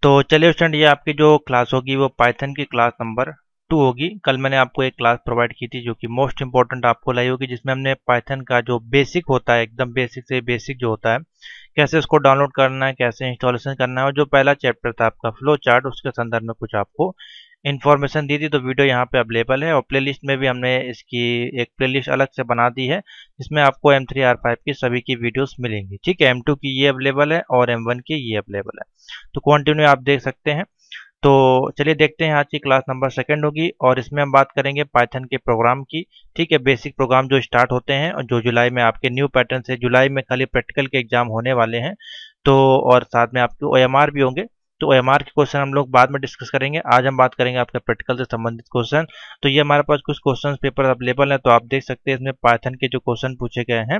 तो चलिए स्टूडेंट, ये आपकी जो क्लास होगी वो पाइथन की क्लास नंबर 2 होगी। कल मैंने आपको एक क्लास प्रोवाइड की थी जो कि मोस्ट इंपॉर्टेंट आपको लाई होगी, जिसमें हमने पाइथन का जो बेसिक होता है, एकदम बेसिक से बेसिक जो होता है, कैसे उसको डाउनलोड करना है, कैसे इंस्टॉलेशन करना है, और जो पहला चैप्टर था आपका फ्लो चार्ट, उसके संदर्भ में कुछ आपको इन्फॉर्मेशन दी थी। तो वीडियो यहाँ पे अवेलेबल है और प्लेलिस्ट में भी हमने इसकी एक प्लेलिस्ट अलग से बना दी है, जिसमें आपको M3 R5 की सभी की वीडियोस मिलेंगी। ठीक है, M2 की ये अवेलेबल है और M1 की ये अवेलेबल है, तो कंटिन्यू आप देख सकते हैं। तो चलिए देखते हैं, आज की क्लास नंबर 2 होगी और इसमें हम बात करेंगे पाइथन के प्रोग्राम की। ठीक है, बेसिक प्रोग्राम जो स्टार्ट होते हैं और जो जुलाई में आपके न्यू पैटर्न से, जुलाई में खाली प्रैक्टिकल के एग्जाम होने वाले हैं, तो और साथ में आपके OMR भी होंगे। तो OMR के क्वेश्चन हम लोग बाद में डिस्कस करेंगे, आज हम बात करेंगे आपके प्रैक्टिकल से संबंधित क्वेश्चन। तो ये हमारे पास कुछ क्वेश्चन पेपर अवेलेबल है, तो आप देख सकते हैं इसमें पाइथन के जो क्वेश्चन पूछे गए हैं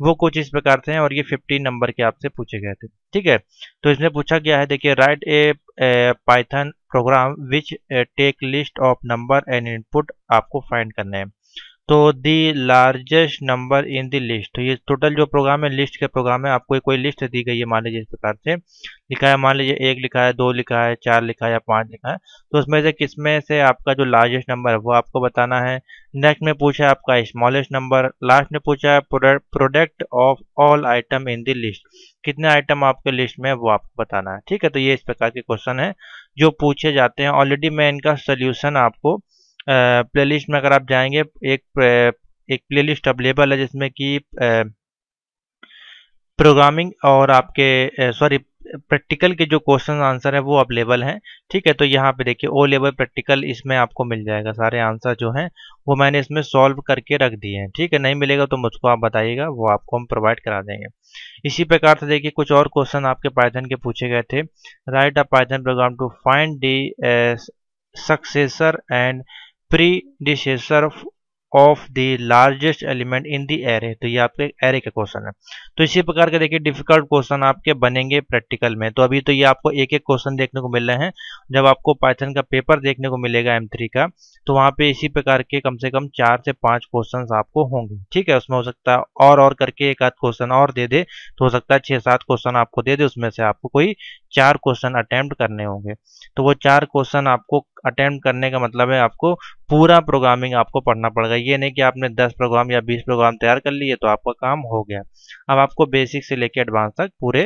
वो कुछ इस प्रकार से हैं और ये 15 नंबर के आपसे पूछे गए थे। ठीक है, तो इसमें पूछा गया है, देखिए, write a Python program which take list of number and input, आपको फाइंड करने हैं। तो the largest number in the list, तो ये टोटल जो प्रोग्राम है लिस्ट के प्रोग्राम है, आपको कोई लिस्ट दी गई है, मान लीजिए इस प्रकार से लिखा है, मान लीजिए 1 लिखा है, 2 लिखा है, 4 लिखा है या 5 लिखा है, तो उसमें से किसमें से आपका जो लार्जेस्ट नंबर है वो आपको बताना है। नेक्स्ट में पूछा है आपका स्मॉलेस्ट नंबर, लास्ट में पूछा है product of all item in the list, कितने आइटम आपके लिस्ट में है वो आपको बताना है। ठीक है, तो ये इस प्रकार के क्वेश्चन है जो पूछे जाते हैं। ऑलरेडी मैं इनका सोल्यूशन आपको प्लेलिस्ट में, अगर आप जाएंगे, एक प्लेलिस्ट अवेलेबल है जिसमें कि प्रोग्रामिंग और आपके सॉरी प्रैक्टिकल के जो क्वेश्चन आंसर है वो अवेलेबल हैं। ठीक है, तो यहाँ पे देखिए O लेवल प्रैक्टिकल, इसमें आपको मिल जाएगा, सारे आंसर जो हैं वो मैंने इसमें सॉल्व करके रख दिए हैं। ठीक है, नहीं मिलेगा तो मुझको आप बताइएगा, वो आपको हम प्रोवाइड करा देंगे। इसी प्रकार से देखिए कुछ और क्वेश्चन आपके पाइथन के पूछे गए थे। Write a Python program to find the successor and predecessor of the largest element in the array, तो ये आपके एरे का क्वेश्चन है। तो इसी प्रकार के देखिए डिफिकल्ट क्वेश्चन आपके बनेंगे प्रैक्टिकल में। तो अभी तो ये आपको एक एक क्वेश्चन देखने को मिल रहे हैं, जब आपको पाइथन का पेपर देखने को मिलेगा M3 का, तो वहाँ पे इसी प्रकार के कम से कम 4 से 5 क्वेश्चन आपको होंगे। ठीक है, उसमें हो सकता है और करके एक आध क्वेश्चन और दे दे, तो हो सकता है 6-7 क्वेश्चन आपको दे दे, उसमें से आपको कोई 4 क्वेश्चन अटेम्प्ट करने होंगे। तो वो 4 क्वेश्चन आपको अटेम्प्ट करने का मतलब है आपको पूरा प्रोग्रामिंग आपको पढ़ना पड़ेगा। ये नहीं कि आपने 10 प्रोग्राम या 20 प्रोग्राम तैयार कर लिए तो आपका काम हो गया। अब आपको बेसिक से लेकर एडवांस तक पूरे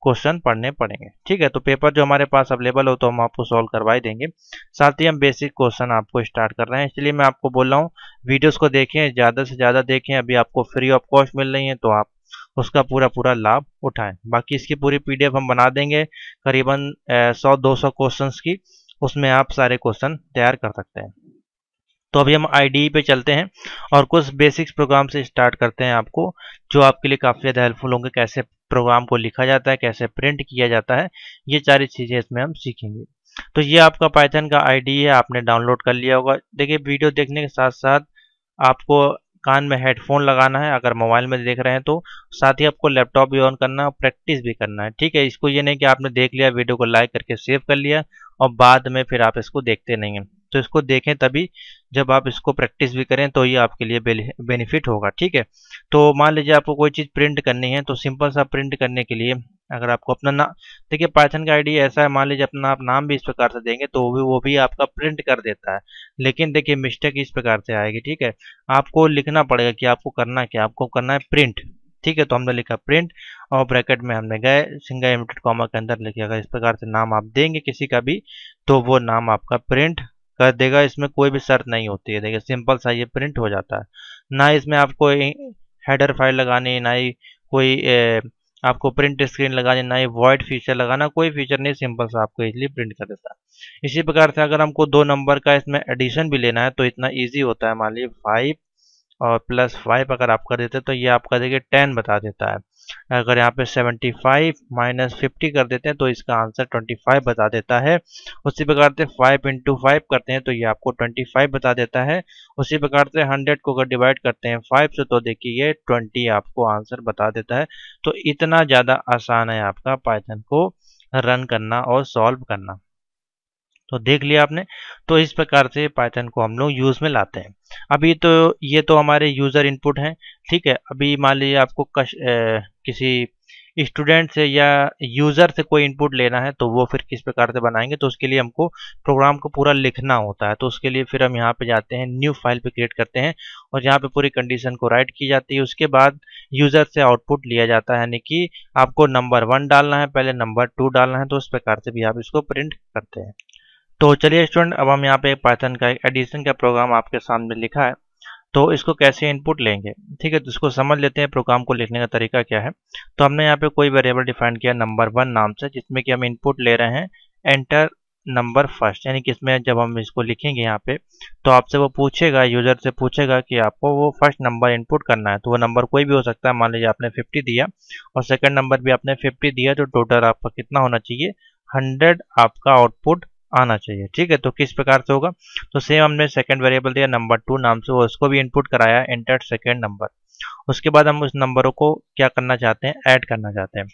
क्वेश्चन पढ़ने पड़ेंगे। ठीक है, तो पेपर जो हमारे पास अवेलेबल हो तो हम आपको सॉल्व करवा ही देंगे, साथ ही हम बेसिक क्वेश्चन आपको स्टार्ट कर रहे हैं। इसलिए मैं आपको बोल रहा हूँ वीडियोस को देखें, ज़्यादा से ज़्यादा देखें, अभी आपको फ्री ऑफ कॉस्ट मिल रही है तो आप उसका पूरा लाभ उठाएं। बाकी इसकी पूरी PDF हम बना देंगे, करीबन 100-200 क्वेश्चन की, उसमें आप सारे क्वेश्चन तैयार कर सकते हैं। तो अभी हम IDE पे चलते हैं और कुछ बेसिक्स प्रोग्राम से स्टार्ट करते हैं, आपको जो आपके लिए काफ़ी ज़्यादा हेल्पफुल होंगे। कैसे प्रोग्राम को लिखा जाता है, कैसे प्रिंट किया जाता है, ये सारी चीज़ें इसमें हम सीखेंगे। तो ये आपका पाइथन का IDE है, आपने डाउनलोड कर लिया होगा। देखिए, वीडियो देखने के साथ साथ आपको कान में हेडफोन लगाना है, अगर मोबाइल में देख रहे हैं तो, साथ ही आपको लैपटॉप भी ऑन करना है और प्रैक्टिस भी करना है। ठीक है, इसको ये नहीं कि आपने देख लिया, वीडियो को लाइक करके सेव कर लिया और बाद में फिर आप इसको देखते नहीं हैं। तो इसको देखें तभी, जब आप इसको प्रैक्टिस भी करें तो ये आपके लिए बेनिफिट होगा। ठीक है, तो मान लीजिए आपको कोई चीज़ प्रिंट करनी है, तो सिंपल सा प्रिंट करने के लिए अगर आपको अपना नाम, देखिए पाइथन का IDE ऐसा है, मान लीजिए अपना आप नाम भी इस प्रकार से देंगे तो वो भी आपका प्रिंट कर देता है। लेकिन देखिए मिस्टेक इस प्रकार से आएगी। ठीक है, आपको लिखना पड़ेगा कि आपको करना क्या, आपको करना है प्रिंट। ठीक है, तो हमने लिखा प्रिंट और ब्रैकेट में हमने गए सिंगल इनवर्टेड कॉमा के अंदर लिखे। अगर इस प्रकार से नाम आप देंगे किसी का भी तो वो नाम आपका प्रिंट कर देगा, इसमें कोई भी शर्त नहीं होती है। देखिए सिंपल सा ये प्रिंट हो जाता है, ना इसमें आपको हेडर फाइल लगानी, ना ही कोई आपको प्रिंट स्क्रीन लगानी, ना ही वॉइड फीचर लगाना, कोई फीचर नहीं, सिंपल सा आपको इजीली प्रिंट कर देता है। इसी प्रकार से अगर हमको 2 नंबर का इसमें एडिशन भी लेना है तो इतना ईजी होता है। मान लीजिए 5 और +5 अगर आप कर देते हैं तो ये आपका देखिए 10 बता देता है। अगर यहाँ पे 75 - 50 कर देते हैं तो इसका आंसर 25 बता देता है। उसी प्रकार से 5 × 5 करते हैं तो ये आपको 25 बता देता है। उसी प्रकार से 100 को अगर डिवाइड करते हैं 5 से तो देखिए ये 20 आपको आंसर बता देता है। तो इतना ज़्यादा आसान है आपका पाइथन को रन करना और सॉल्व करना। तो देख लिया आपने, तो इस प्रकार से पाइथन को हम लोग यूज़ में लाते हैं। अभी तो ये तो हमारे यूज़र इनपुट हैं। ठीक है, अभी मान लीजिए आपको किसी स्टूडेंट से या यूज़र से कोई इनपुट लेना है तो वो फिर किस प्रकार से बनाएंगे, तो उसके लिए हमको प्रोग्राम को पूरा लिखना होता है। तो उसके लिए फिर हम यहाँ पे जाते हैं, न्यू फाइल पे क्रिएट करते हैं और यहाँ पे पूरी कंडीशन को राइट की जाती है। उसके बाद यूज़र से आउटपुट लिया जाता है, यानी कि आपको नंबर 1 डालना है, पहले नंबर 2 डालना है, तो उस प्रकार से भी आप इसको प्रिंट करते हैं। तो चलिए स्टूडेंट, अब हम यहाँ पे पाइथन का एक एडिशन का प्रोग्राम आपके सामने लिखा है, तो इसको कैसे इनपुट लेंगे, ठीक है। तो इसको समझ लेते हैं प्रोग्राम को लिखने का तरीका क्या है। तो हमने यहाँ पे कोई वेरिएबल डिफाइन किया नंबर 1 नाम से, जिसमें कि हम इनपुट ले रहे हैं एंटर नंबर फर्स्ट, यानी कि इसमें जब हम इसको लिखेंगे यहाँ पे तो आपसे वो पूछेगा, यूजर से पूछेगा कि आपको वो फर्स्ट नंबर इनपुट करना है। तो वो नंबर कोई भी हो सकता है, मान लीजिए आपने 50 दिया और सेकंड नंबर भी आपने 50 दिया, तो टोटल आपका कितना होना चाहिए, 100 आपका आउटपुट आना चाहिए, ठीक है। तो किस प्रकार से होगा, तो सेम हमने सेकंड वेरिएबल दिया नंबर 2 नाम से, वो उसको भी इनपुट कराया एंटर सेकंड नंबर। उसके बाद हम उस नंबरों को क्या करना चाहते हैं, ऐड करना चाहते हैं।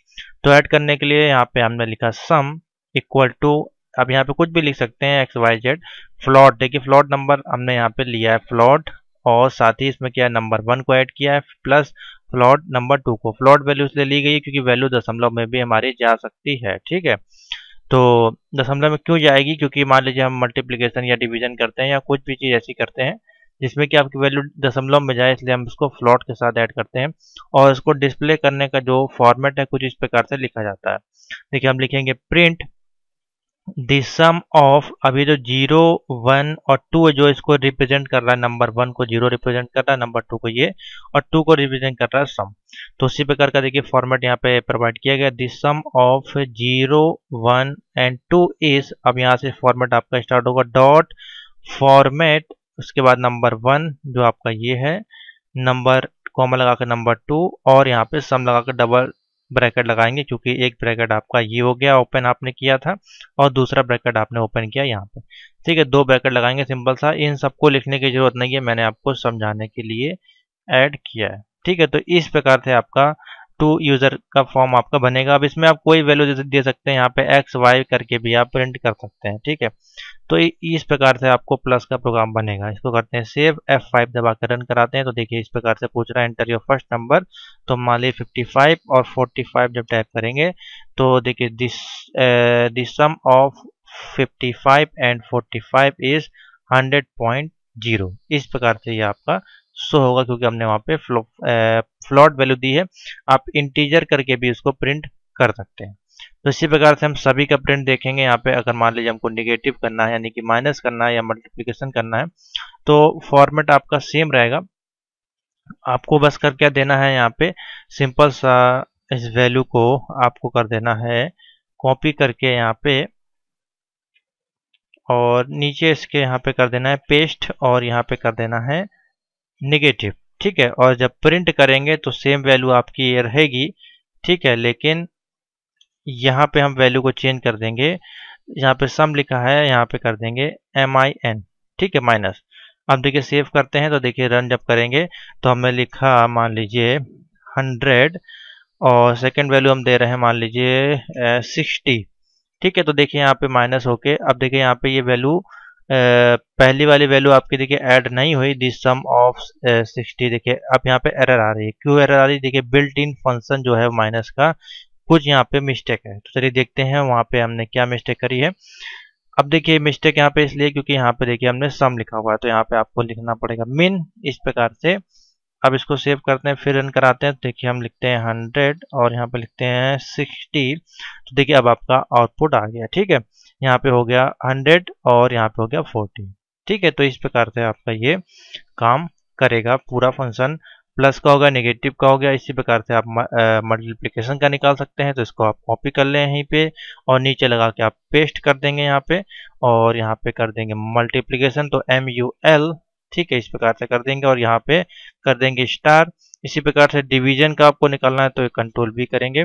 तो ऐड करने के लिए यहाँ पे हमने लिखा सम इक्वल टू, अब यहाँ पे कुछ भी लिख सकते हैं एक्स वाई जेड, फ्लॉट, देखिए फ्लॉट नंबर हमने यहाँ पे लिया है फ्लॉट, और साथ ही इसमें क्या है नंबर 1 को ऐड किया है प्लस फ्लॉट नंबर 2 को। फ्लॉट वैल्यू इसलिए ली गई है क्योंकि वैल्यू दशमलव में भी हमारी जा सकती है, ठीक है। तो दशमलव में क्यों जाएगी, क्योंकि मान लीजिए हम मल्टीप्लिकेशन या डिवीजन करते हैं या कुछ भी चीज़ ऐसी करते हैं जिसमें कि आपकी वैल्यू दशमलव में जाए, इसलिए हम इसको फ्लॉट के साथ ऐड करते हैं। और इसको डिस्प्ले करने का जो फॉर्मेट है कुछ इस प्रकार से लिखा जाता है। देखिए हम लिखेंगे प्रिंट द सम ऑफ, अभी जो 0 1 और 2 है जो इसको रिप्रेजेंट कर रहा है, नंबर 1 को 0 रिप्रेजेंट कर रहा है, नंबर 2 को ये, और 2 को रिप्रेजेंट कर रहा है सम। तो उसी प्रकार का देखिए फॉर्मेट यहाँ पे प्रोवाइड किया गया, the sum of 0 1 and 2 is, अब यहाँ से फॉर्मेट आपका स्टार्ट होगा डॉट फॉर्मेट, उसके बाद नंबर 1 जो आपका ये है, नंबर कॉमा लगा कर नंबर 2, और यहाँ पे सम लगा कर डबल ब्रैकेट लगाएंगे, क्योंकि एक ब्रैकेट आपका ये हो गया ओपन आपने किया था और दूसरा ब्रैकेट आपने ओपन किया यहाँ पे, ठीक है। 2 ब्रैकेट लगाएंगे सिंपल सा, इन सबको लिखने की जरूरत नहीं है, मैंने आपको समझाने के लिए ऐड किया है, ठीक है। तो इस प्रकार से आपका टू यूजर का फॉर्म आपका बनेगा। अब इसमें आप कोई वैल्यू दे सकते हैं, यहाँ पे एक्स वाई करके भी आप प्रिंट कर सकते हैं, ठीक है। तो इस प्रकार से आपको प्लस का प्रोग्राम बनेगा। इसको करते हैं सेव, F5 दबा कर रन कराते हैं, तो देखिए इस प्रकार से पूछ रहा है एंटर योर फर्स्ट नंबर, तो मान लीजिए 55 और 45 जब टाइप करेंगे तो देखिए this sum of 55 and 45 is 100.0, इस प्रकार से ये आपका शो होगा, क्योंकि हमने वहाँ पे फ्लोट वैल्यू दी है। आप इंटीजर करके भी इसको प्रिंट कर सकते हैं। तो इसी प्रकार से हम सभी का प्रिंट देखेंगे। यहाँ पे अगर मान लीजिए हमको निगेटिव करना है, यानी कि माइनस करना है या मल्टीप्लिकेशन करना है, तो फॉर्मेट आपका सेम रहेगा। आपको बस कर क्या देना है, यहाँ पे सिंपल सा इस वैल्यू को आपको कर देना है कॉपी करके यहाँ पे, और नीचे इसके यहाँ पे कर देना है पेस्ट, और यहाँ पे कर देना है निगेटिव, ठीक है। और जब प्रिंट करेंगे तो सेम वैल्यू आपकी ये रहेगी, ठीक है, लेकिन यहाँ पे हम वैल्यू को चेंज कर देंगे। यहाँ पे सम लिखा है, यहाँ पे कर देंगे MIN, ठीक है, माइनस। अब देखिए सेव करते हैं, तो देखिए रन जब करेंगे तो हमने लिखा मान लीजिए 100, और सेकंड वैल्यू हम दे रहे हैं मान लीजिए 60, ठीक है। तो देखिए यहाँ पे माइनस होके, अब देखिए यहाँ पे ये वैल्यू पहली वाली वैल्यू आपकी देखिए ऐड नहीं हुई, दिस सम ऑफ 60, देखिए अब यहाँ पे एरर आ रही है। क्यों एरर आ रही है, देखिए बिल्ट इन फंक्शन जो है माइनस का कुछ यहाँ पे मिस्टेक है। तो चलिए देखते हैं वहाँ पे हमने क्या मिस्टेक करी है। अब देखिए मिस्टेक यहाँ पे इसलिए क्योंकि यहाँ पे देखिए हमने सम लिखा हुआ है, तो यहाँ पे आपको लिखना पड़ेगा मिन, इस प्रकार से। अब इसको सेव करते हैं, फिर रन कराते हैं, तो देखिए हम लिखते हैं 100 और यहाँ पे लिखते हैं 60, तो देखिए अब आपका आउटपुट आ गया, ठीक है। यहाँ पे हो गया 100 और यहाँ पे हो गया 40, ठीक है। तो इस प्रकार से आपका ये काम करेगा पूरा फंक्शन। प्लस का होगा, नेगेटिव का हो गया, इसी प्रकार से आप मल्टीप्लिकेशन का निकाल सकते हैं। तो इसको आप कॉपी कर लें यहीं पे और नीचे लगा के आप पेस्ट कर देंगे यहाँ पे, और यहाँ पे कर देंगे मल्टीप्लिकेशन, तो MUL, ठीक है, इस प्रकार से कर देंगे, और यहाँ पे कर देंगे स्टार। इसी प्रकार से डिवीजन का आपको निकालना है तो कंट्रोल V करेंगे,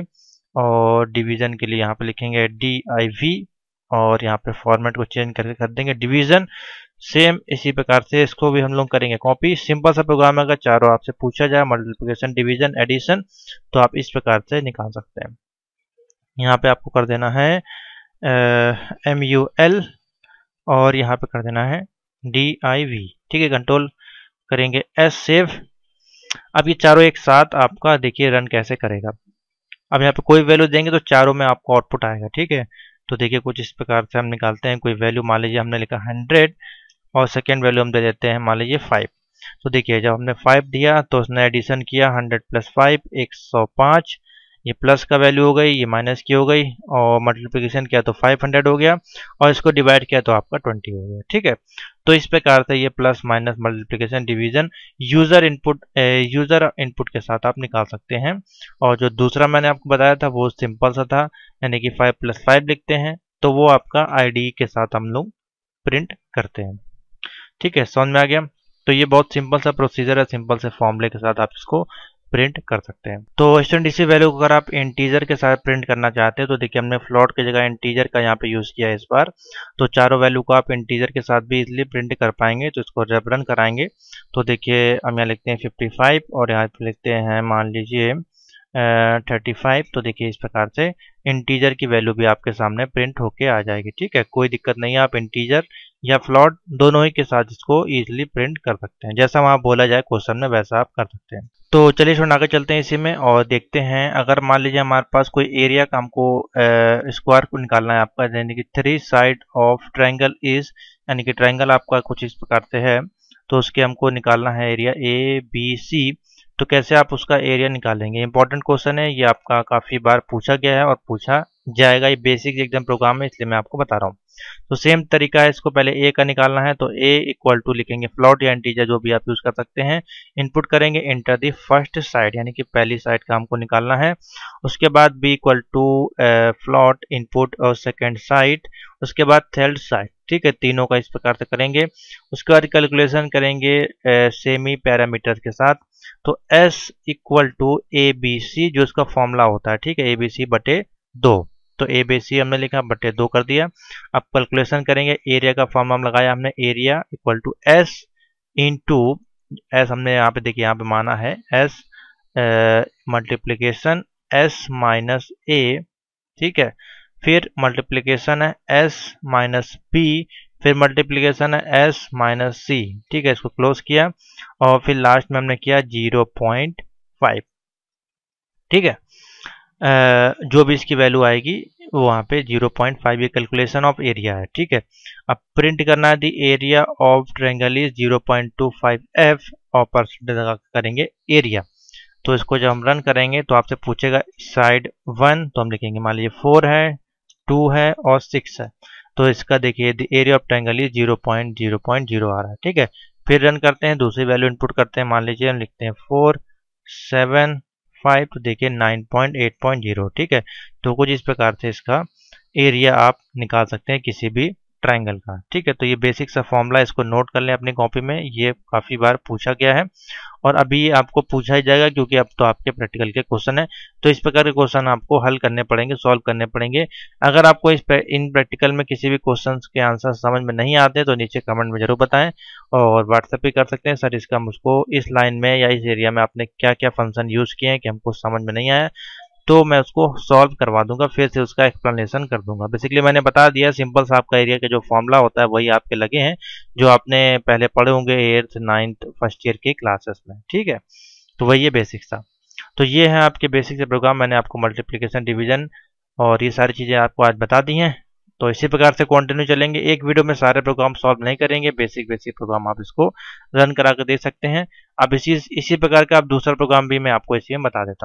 और डिवीजन के लिए यहाँ पे लिखेंगे DIV, और यहाँ पे फॉर्मेट को चेंज करके कर देंगे डिवीजन। सेम इसी प्रकार से इसको भी हम लोग करेंगे कॉपी। सिंपल सा प्रोग्राम है, अगर चारों आपसे पूछा जाए मल्टीप्लिकेशन, डिवीजन, एडिशन, तो आप इस प्रकार से निकाल सकते हैं। यहाँ पे आपको कर देना है MUL, और यहाँ पे कर देना है DIV, ठीक है। कंट्रोल करेंगे S, सेव। अब ये चारों एक साथ आपका देखिए रन कैसे करेगा। अब यहाँ पे कोई वैल्यू देंगे तो चारों में आपको आउटपुट आएगा, ठीक है। तो देखिए कुछ इस प्रकार से हम निकालते हैं। कोई वैल्यू मान लीजिए हमने लिखा 100 और सेकेंड वैल्यू हम दे देते हैं मान लीजिए 5। तो देखिए जब हमने 5 दिया तो उसने एडिशन किया 100 + 5 105, ये प्लस का वैल्यू हो गई, ये माइनस की हो गई, और मल्टीप्लिकेशन किया तो 500 हो गया, और इसको डिवाइड किया तो आपका 20 हो गया, ठीक है। तो इस प्रकार से ये plus minus multiplication division user input के साथ आप निकाल सकते हैं। और जो दूसरा मैंने आपको बताया था वो सिंपल सा था, यानी कि 5 + 5 लिखते हैं तो वो आपका आईडी के साथ हम लोग प्रिंट करते हैं, ठीक है। समझ में आ गया। तो ये बहुत सिंपल सा प्रोसीजर है, सिंपल से फॉर्मूले के साथ आप इसको प्रिंट कर सकते हैं। तो स्टूडेंट इसी वैल्यू को अगर आप इंटीजर के साथ प्रिंट करना चाहते हैं तो देखिए हमने फ्लोट की जगह इंटीजर का यहाँ पे यूज़ किया है इस बार। तो चारों वैल्यू को आप इंटीजर के साथ भी इजीली प्रिंट कर पाएंगे। तो इसको जब रन कराएंगे तो देखिए हम यहाँ लिखते हैं 55 और यहाँ पे लिखते हैं मान लीजिए 35। तो देखिए इस प्रकार से इंटीजर की वैल्यू भी आपके सामने प्रिंट होके आ जाएगी, ठीक है। कोई दिक्कत नहीं है, आप इंटीजर या फ्लोट दोनों ही के साथ इसको इजीली प्रिंट कर सकते हैं। जैसा वहाँ बोला जाए क्वेश्चन में वैसा आप कर सकते हैं। तो चलिए थोड़ा आगे चलते हैं इसी में और देखते हैं। अगर मान लीजिए हमारे पास कोई एरिया का हमको स्क्वायर को निकालना है आपका, यानी कि 3 साइड ऑफ ट्रायंगल इज, यानी कि ट्रायंगल आपका कुछ इस प्रकार से है, तो उसके हमको निकालना है एरिया ABC। तो कैसे आप उसका एरिया निकालेंगे, इंपॉर्टेंट क्वेश्चन है ये, आपका काफ़ी बार पूछा गया है और पूछा जाएगा। ये बेसिक एकदम प्रोग्राम है इसलिए मैं आपको बता रहा हूँ। तो सेम तरीका है, इसको पहले ए का निकालना है तो ए इक्वल टू लिखेंगे, फ्लोट या इंटीजर जो भी आप यूज़ कर सकते हैं। इनपुट करेंगे इंटर दी फर्स्ट साइड, यानी कि पहली साइड का हमको निकालना है। उसके बाद b equal to float input और सेकेंड साइड, उसके बाद थर्ड साइड, ठीक है। तीनों का इस प्रकार से करेंगे। उसके बाद कैलकुलेशन करेंगे सेमी पैरामीटर के साथ। तो S इक्वल टू ABC जो इसका फॉर्मूला होता है, ठीक है, ABC/2। तो ABC हमने लिखा /2 कर दिया। अब कैलकुलेशन करेंगे, एरिया का फॉर्मूला हम लगाया हमने, area equal to S into S हमने यहाँ पे देखिए यहाँ पे माना है S multiplication S minus A, ठीक है। फिर मल्टीप्लिकेशन है S माइनस B, फिर मल्टीप्लिकेशन है S माइनस C, ठीक है। इसको क्लोज किया और फिर लास्ट में हमने किया 0.5, ठीक है। जो भी इसकी वैल्यू आएगी वो वहाँ पे 0.5 ये कैलकुलेशन ऑफ एरिया है, ठीक है। अब प्रिंट करना है the area of triangle is 0.25F और परसेंटेज लगा करेंगे एरिया। तो इसको जब हम रन करेंगे तो आपसे पूछेगा साइड 1, तो हम लिखेंगे मान लीजिए 4 है, 2 है और 6 है। तो इसका देखिए एरिया ऑफ ट्रायंगल इज 0.0 आ रहा है, ठीक है। फिर रन करते हैं, दूसरी वैल्यू इनपुट करते हैं, मान लीजिए हम लिखते हैं 4 7 5, तो देखिए 9.8.0, ठीक है। तो कुछ इस प्रकार से इसका एरिया आप निकाल सकते हैं किसी भी ट्रायंगल का, ठीक है। तो ये बेसिक सा फॉर्मूला, इसको नोट कर लें अपनी कॉपी में, ये काफ़ी बार पूछा गया है और अभी आपको पूछा ही जाएगा क्योंकि अब तो आपके प्रैक्टिकल के क्वेश्चन है। तो इस प्रकार के क्वेश्चन आपको हल करने पड़ेंगे, सॉल्व करने पड़ेंगे। अगर आपको इन प्रैक्टिकल में किसी भी क्वेश्चन के आंसर समझ में नहीं आते तो नीचे कमेंट में जरूर बताएं और व्हाट्सएप भी कर सकते हैं, सर इसका मुझको इस लाइन में या इस एरिया में आपने क्या क्या फंक्शन यूज़ किए हैं कि हमको समझ में नहीं आया, तो मैं उसको सॉल्व करवा दूंगा, फिर से उसका एक्सप्लेनेशन कर दूंगा। बेसिकली मैंने बता दिया, सिंपल सा आपका एरिया के जो फॉर्मूला होता है वही आपके लगे हैं जो आपने पहले पढ़े होंगे 8th 9th फर्स्ट ईयर के क्लासेस में, ठीक है। तो वही है बेसिक सा। तो ये है आपके बेसिक से प्रोग्राम, मैंने आपको मल्टीप्लिकेशन डिवीजन और ये सारी चीज़ें आपको आज बता दी हैं। तो इसी प्रकार से कंटिन्यू चलेंगे, एक वीडियो में सारे प्रोग्राम सॉल्व नहीं करेंगे, बेसिक प्रोग्राम आप इसको रन करा कर देख सकते हैं। अब इसी प्रकार का आप दूसरा प्रोग्राम भी मैं आपको इसी में बता देता हूँ।